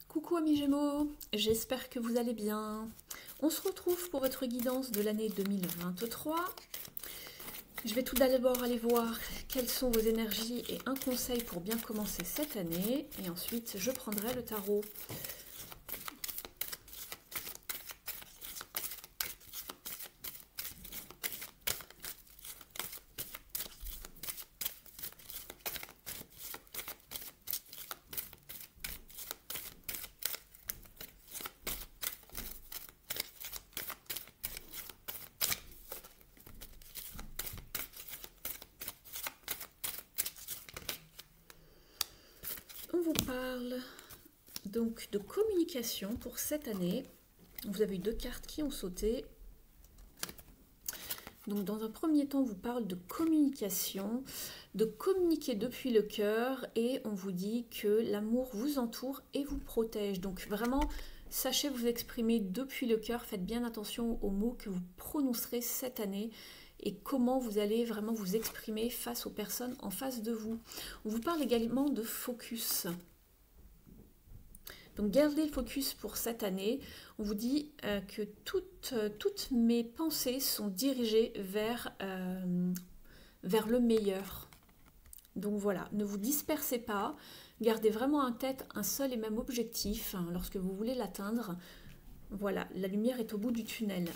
Coucou amis Gémeaux, j'espère que vous allez bien. On se retrouve pour votre guidance de l'année 2023. Je vais tout d'abord aller voir quelles sont vos énergies et un conseil pour bien commencer cette année. Et ensuite, je prendrai le tarot. On vous parle donc de communication pour cette année. Vous avez eu deux cartes qui ont sauté. Donc dans un premier temps, on vous parle de communication, de communiquer depuis le cœur et on vous dit que l'amour vous entoure et vous protège. Donc vraiment, sachez vous exprimer depuis le cœur, faites bien attention aux mots que vous prononcerez cette année et comment vous allez vraiment vous exprimer face aux personnes en face de vous. On vous parle également de focus. Donc gardez le focus pour cette année. On vous dit que toutes mes pensées sont dirigées vers le meilleur. Donc voilà, ne vous dispersez pas. Gardez vraiment en tête un seul et même objectif lorsque vous voulez l'atteindre. Voilà, la lumière est au bout du tunnel.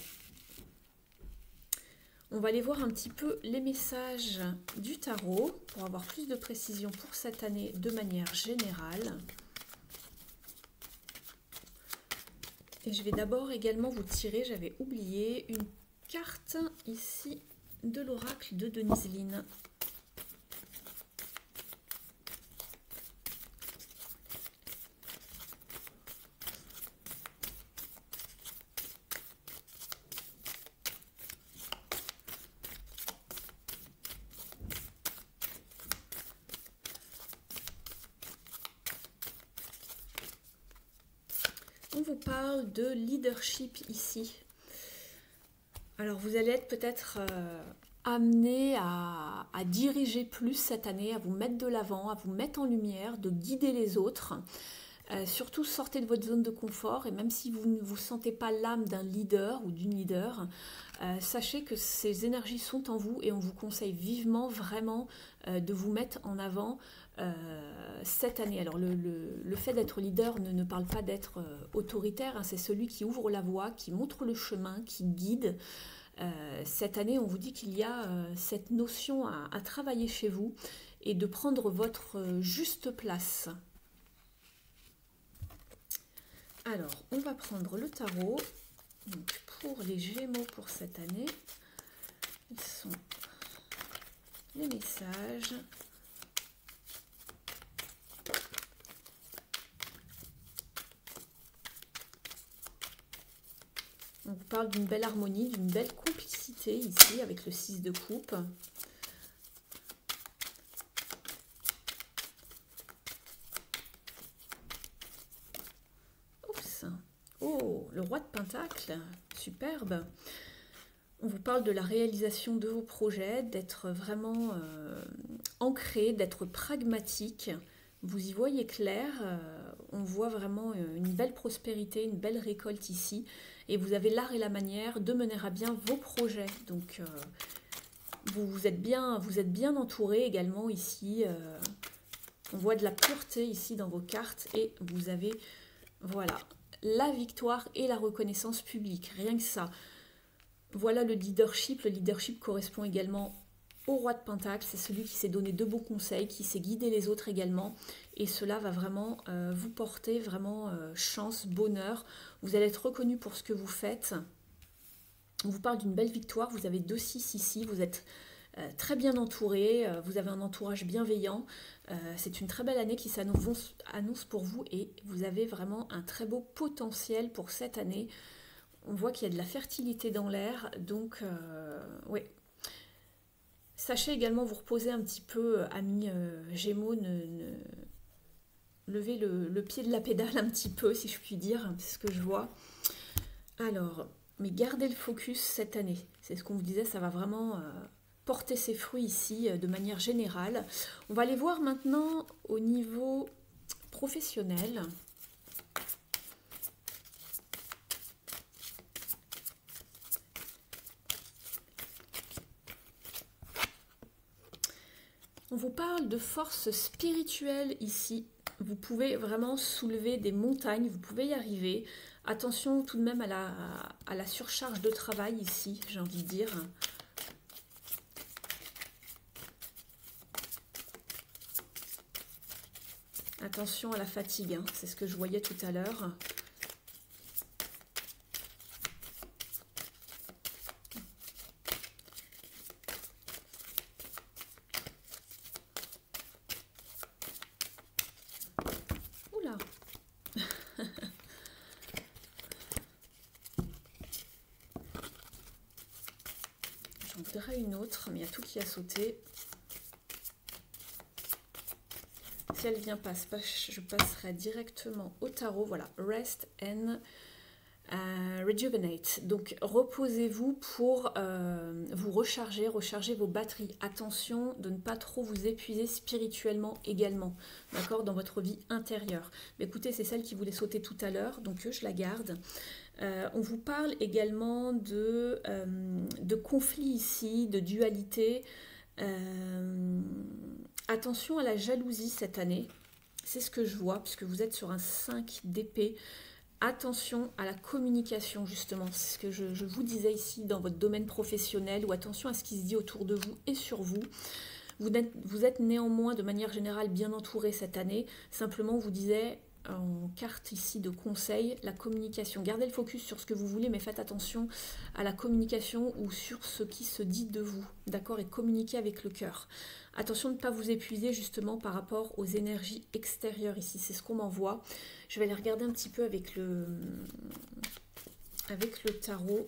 On va aller voir un petit peu les messages du tarot pour avoir plus de précision pour cette année de manière générale. Et je vais d'abord également vous tirer, j'avais oublié, une carte ici de l'oracle de Denise Line. On vous parle de leadership ici. Alors vous allez être peut-être amené à diriger plus cette année, à vous mettre de l'avant, à vous mettre en lumière, de guider les autres. Surtout sortez de votre zone de confort et même si vous ne vous sentez pas l'âme d'un leader ou d'une leader, sachez que ces énergies sont en vous et on vous conseille vivement vraiment de vous mettre en avant cette année. Alors le fait d'être leader ne parle pas d'être autoritaire, hein, c'est celui qui ouvre la voie, qui montre le chemin, qui guide. Cette année, on vous dit qu'il y a cette notion à travailler chez vous et de prendre votre juste place. Alors, on va prendre le tarot. Donc, pour les Gémeaux pour cette année, quels sont les messages? On vous parle d'une belle harmonie, d'une belle complicité ici avec le 6 de coupe. Oups. Oh, le roi de Pentacle, superbe. On vous parle de la réalisation de vos projets, d'être vraiment ancré, d'être pragmatique. Vous y voyez clair, on voit vraiment une belle prospérité, une belle récolte ici. Et vous avez l'art et la manière de mener à bien vos projets. Donc vous êtes bien entouré également ici. On voit de la pureté ici dans vos cartes et vous avez, voilà, la victoire et la reconnaissance publique. Rien que ça. Voilà le leadership. Le leadership correspond également au roi de Pentacle. C'est celui qui s'est donné de beaux conseils, qui sait guider les autres également. Et cela va vraiment vous porter vraiment chance, bonheur. Vous allez être reconnu pour ce que vous faites. On vous parle d'une belle victoire. Vous avez 2-6 ici. Vous êtes très bien entouré. Vous avez un entourage bienveillant. C'est une très belle année qui s'annonce pour vous. Et vous avez vraiment un très beau potentiel pour cette année. On voit qu'il y a de la fertilité dans l'air, donc oui. Sachez également vous reposer un petit peu, amis Gémeaux, levez le pied de la pédale un petit peu, si je puis dire, c'est ce que je vois. Alors, mais gardez le focus cette année, c'est ce qu'on vous disait, ça va vraiment porter ses fruits ici de manière générale. On va aller voir maintenant au niveau professionnel. vous parle de force spirituelle ici. Vous pouvez vraiment soulever des montagnes, vous pouvez y arriver. Attention tout de même à la surcharge de travail ici, j'ai envie de dire. Attention à la fatigue, hein, c'est ce que je voyais tout à l'heure. Oula. J'en voudrais une autre, mais il y a tout qui a sauté. Si elle vient pas, je passerai directement au tarot. Voilà, Rest and Rejuvenate. Donc, reposez-vous pour vous recharger vos batteries. Attention de ne pas trop vous épuiser spirituellement également, d'accord, dans votre vie intérieure. Mais écoutez, c'est celle qui voulait sauter tout à l'heure, donc je la garde. On vous parle également de conflits ici, de dualité. Attention à la jalousie cette année, c'est ce que je vois, puisque vous êtes sur un 5 d'épée. Attention à la communication, justement, c'est ce que je vous disais ici dans votre domaine professionnel, ou attention à ce qui se dit autour de vous et sur vous. Vous êtes néanmoins de manière générale bien entouré cette année, simplement on vous disait en carte ici de conseil, la communication. Gardez le focus sur ce que vous voulez, mais faites attention à la communication ou sur ce qui se dit de vous, d'accord, et communiquez avec le cœur. Attention de ne pas vous épuiser justement par rapport aux énergies extérieures ici, c'est ce qu'on m'envoie. Je vais aller regarder un petit peu avec le tarot.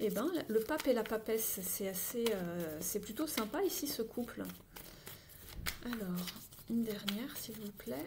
Eh ben, le pape et la papesse, c'est plutôt sympa ici ce couple. Alors, une dernière s'il vous plaît.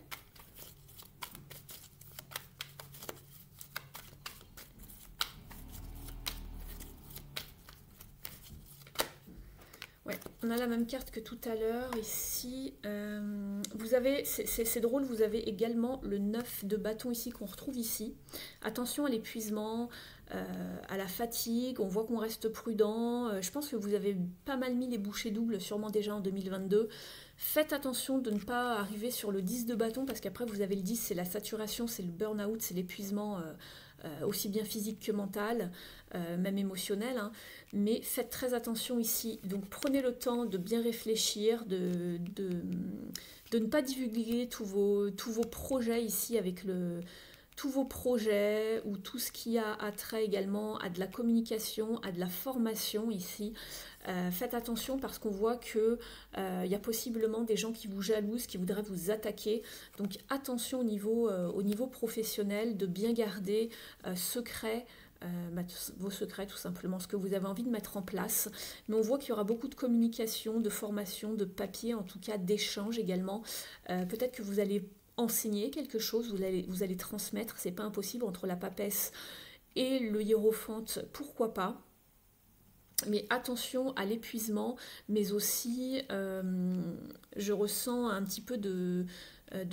Ouais, on a la même carte que tout à l'heure ici. Vous avez, c'est drôle, vous avez également le 9 de bâton ici qu'on retrouve ici. Attention à l'épuisement, à la fatigue, on voit qu'on reste prudent. Je pense que vous avez pas mal mis les bouchées doubles, sûrement déjà en 2022. Faites attention de ne pas arriver sur le 10 de bâton, parce qu'après vous avez le 10, c'est la saturation, c'est le burn-out, c'est l'épuisement aussi bien physique que mental, même émotionnel. Hein. Mais faites très attention ici. Donc prenez le temps de bien réfléchir, de ne pas divulguer tous vos projets ici avec tous vos projets ou tout ce qui a attrait également à de la communication, à de la formation ici. Faites attention parce qu'on voit qu'il y a possiblement des gens qui vous jalousent, qui voudraient vous attaquer. Donc attention au niveau professionnel de bien garder secret vos secrets, tout simplement, ce que vous avez envie de mettre en place. Mais on voit qu'il y aura beaucoup de communication, de formation, de papier, en tout cas d'échange également. Peut-être que vous allez enseigner quelque chose, vous allez transmettre, c'est pas impossible entre la papesse et le hiérophante, pourquoi pas. Mais attention à l'épuisement, mais aussi je ressens un petit peu de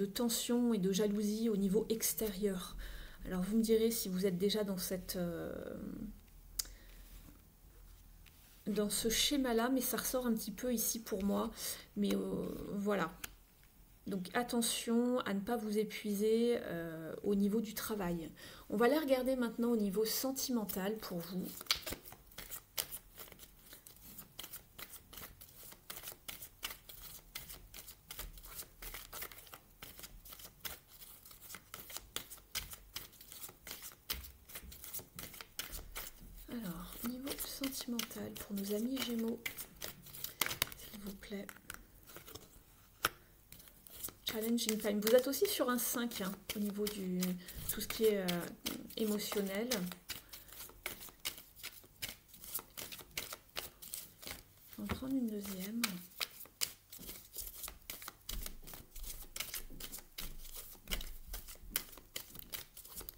tension et de jalousie au niveau extérieur. Alors vous me direz si vous êtes déjà dans ce schéma-là, mais ça ressort un petit peu ici pour moi. Mais voilà. Donc attention à ne pas vous épuiser au niveau du travail. On va aller regarder maintenant au niveau sentimental pour vous. Alors, niveau sentimental pour nos amis Gémeaux, s'il vous plaît. Challenging time. Vous êtes aussi sur un 5 hein, au niveau du tout ce qui est émotionnel. On va prendre une deuxième.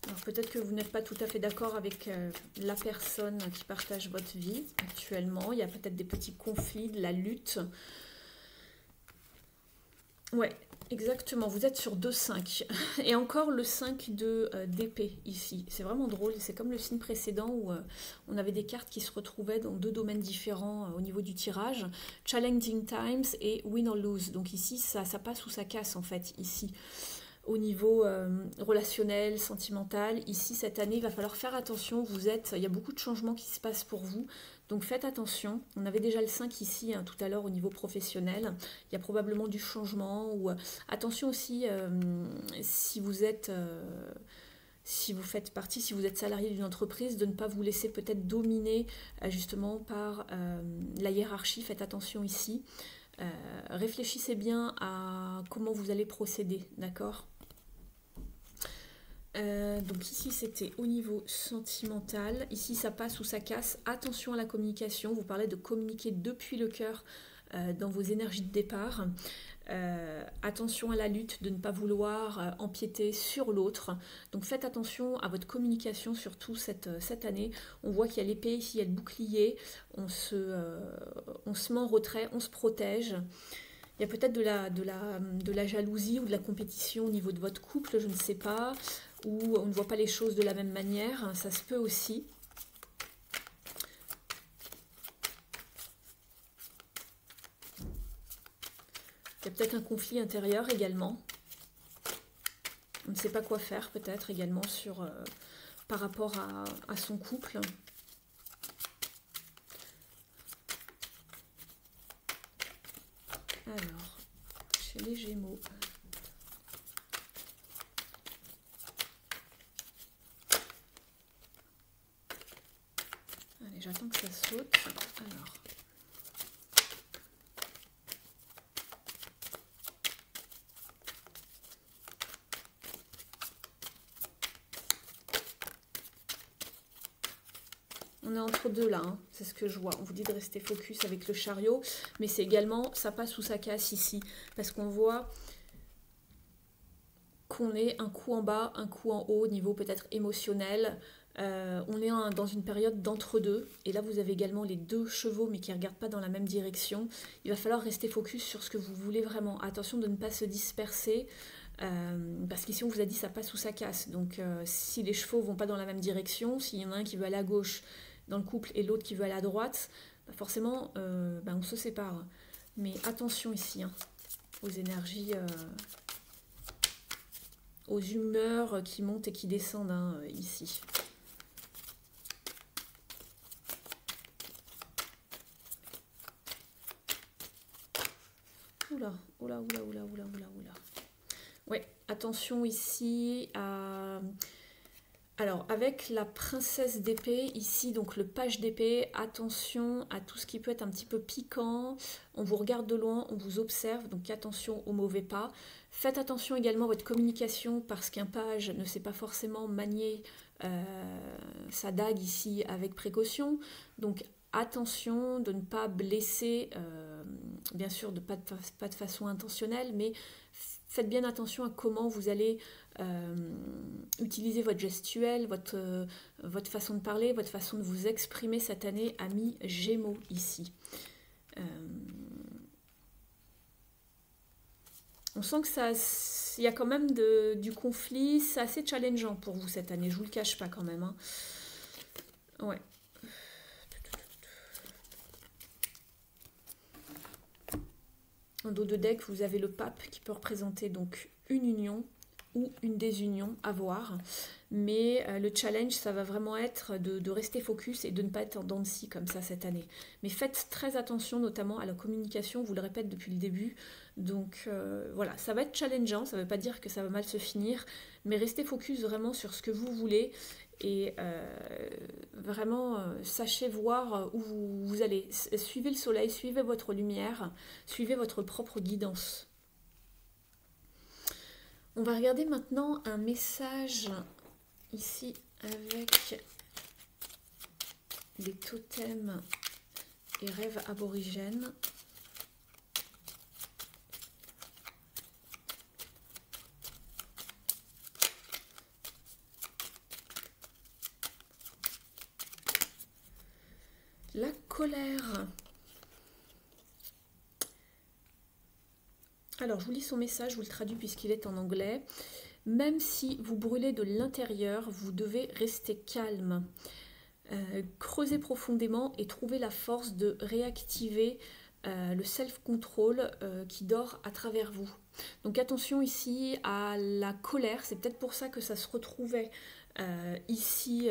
Alors, peut-être que vous n'êtes pas tout à fait d'accord avec la personne qui partage votre vie actuellement. Il y a peut-être des petits conflits, de la lutte. Ouais, exactement. Vous êtes sur 2-5. Et encore le 5 d'épée ici. C'est vraiment drôle. C'est comme le signe précédent où on avait des cartes qui se retrouvaient dans deux domaines différents au niveau du tirage. Challenging Times et Win or Lose. Donc ici, ça passe ou ça casse en fait, ici. Au niveau relationnel, sentimental, ici cette année il va falloir faire attention, il y a beaucoup de changements qui se passent pour vous, donc faites attention. On avait déjà le 5 ici tout à l'heure au niveau professionnel, il y a probablement du changement, ou attention aussi si vous êtes... si vous faites partie, si vous êtes salarié d'une entreprise, de ne pas vous laisser peut-être dominer justement par la hiérarchie, faites attention ici. Réfléchissez bien à comment vous allez procéder, d'accord ? Donc ici c'était au niveau sentimental, ici ça passe ou ça casse, attention à la communication, vous parlez de communiquer depuis le cœur dans vos énergies de départ, attention à la lutte, de ne pas vouloir empiéter sur l'autre, donc faites attention à votre communication surtout cette année. On voit qu'il y a l'épée ici, il y a le bouclier, on se met en retrait, on se protège. Il y a peut-être de la jalousie ou de la compétition au niveau de votre couple, je ne sais pas, ou on ne voit pas les choses de la même manière, ça se peut aussi. Il y a peut-être un conflit intérieur également. On ne sait pas quoi faire peut-être également par rapport à son couple. Alors, chez les Gémeaux. Allez, j'attends que ça saute. Alors. On est entre deux là, hein. C'est ce que je vois. On vous dit de rester focus avec le chariot, mais c'est également, ça passe ou ça casse ici. Parce qu'on voit qu'on est un coup en bas, un coup en haut, au niveau peut-être émotionnel. On est dans une période d'entre-deux. Et là, vous avez également les deux chevaux, mais qui ne regardent pas dans la même direction. Il va falloir rester focus sur ce que vous voulez vraiment. Attention de ne pas se disperser. Parce qu'ici on vous a dit ça passe ou ça casse. Donc si les chevaux vont pas dans la même direction, s'il y en a un qui veut aller à gauche dans le couple et l'autre qui veut aller à droite, forcément on se sépare. Mais attention ici aux énergies, aux humeurs qui montent et qui descendent ici. Oula, oula, oula, oula, oula, oula, oula. Ouais, attention ici à... Alors, avec la princesse d'épée, ici, donc le page d'épée, attention à tout ce qui peut être un petit peu piquant. On vous regarde de loin, on vous observe, donc attention aux mauvais pas. Faites attention également à votre communication, parce qu'un page ne sait pas forcément manier sa dague ici avec précaution. Donc, attention de ne pas blesser, bien sûr, pas de façon intentionnelle, mais faites bien attention à comment vous allez utiliser votre gestuelle, votre façon de parler, votre façon de vous exprimer cette année, amis Gémeaux, ici. On sent que il y a quand même du conflit, c'est assez challengeant pour vous cette année, je vous le cache pas quand même. Hein. Ouais. En dos de deck, vous avez le pape qui peut représenter donc une union ou une désunion à voir. Mais le challenge, ça va vraiment être de rester focus et de ne pas être en dents de scie comme ça cette année. Mais faites très attention notamment à la communication, je vous le répète depuis le début. Donc voilà, ça va être challengeant, ça ne veut pas dire que ça va mal se finir, mais restez focus vraiment sur ce que vous voulez. Et vraiment, sachez voir où vous allez. Suivez le soleil, suivez votre lumière, suivez votre propre guidance. On va regarder maintenant un message ici avec des totems et rêves aborigènes. colère. Alors, je vous lis son message, je vous le traduis puisqu'il est en anglais. Même si vous brûlez de l'intérieur, vous devez rester calme. Creusez profondément et trouvez la force de réactiver le self-control qui dort à travers vous. Donc attention ici à la colère, c'est peut-être pour ça que ça se retrouvait ici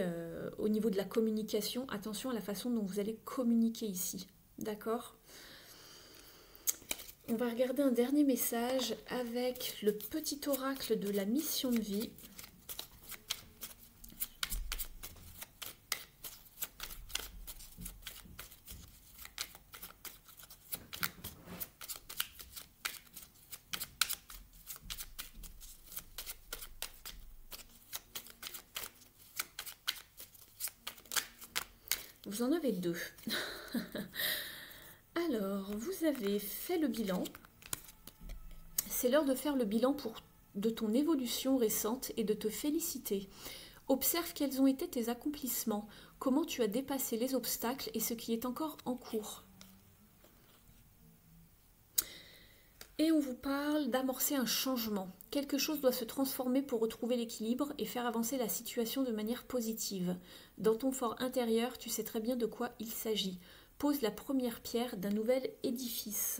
au niveau de la communication. Attention à la façon dont vous allez communiquer ici, d'accord ? On va regarder un dernier message avec le petit oracle de la mission de vie. Vous en avez deux. Alors, vous avez fait le bilan. C'est l'heure de faire le bilan de ton évolution récente et de te féliciter. Observe quels ont été tes accomplissements, comment tu as dépassé les obstacles et ce qui est encore en cours. Et on vous parle d'amorcer un changement. Quelque chose doit se transformer pour retrouver l'équilibre et faire avancer la situation de manière positive. Dans ton fort intérieur, tu sais très bien de quoi il s'agit. Pose la première pierre d'un nouvel édifice.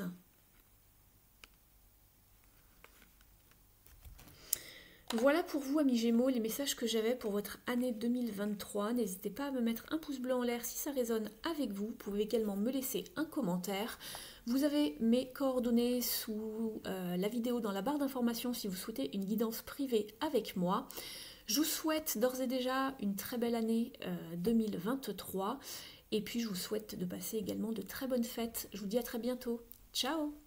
Voilà pour vous, amis Gémeaux, les messages que j'avais pour votre année 2023. N'hésitez pas à me mettre un pouce bleu en l'air si ça résonne avec vous. Vous pouvez également me laisser un commentaire. Vous avez mes coordonnées sous la vidéo dans la barre d'informations si vous souhaitez une guidance privée avec moi. Je vous souhaite d'ores et déjà une très belle année 2023. Et puis je vous souhaite de passer également de très bonnes fêtes. Je vous dis à très bientôt. Ciao!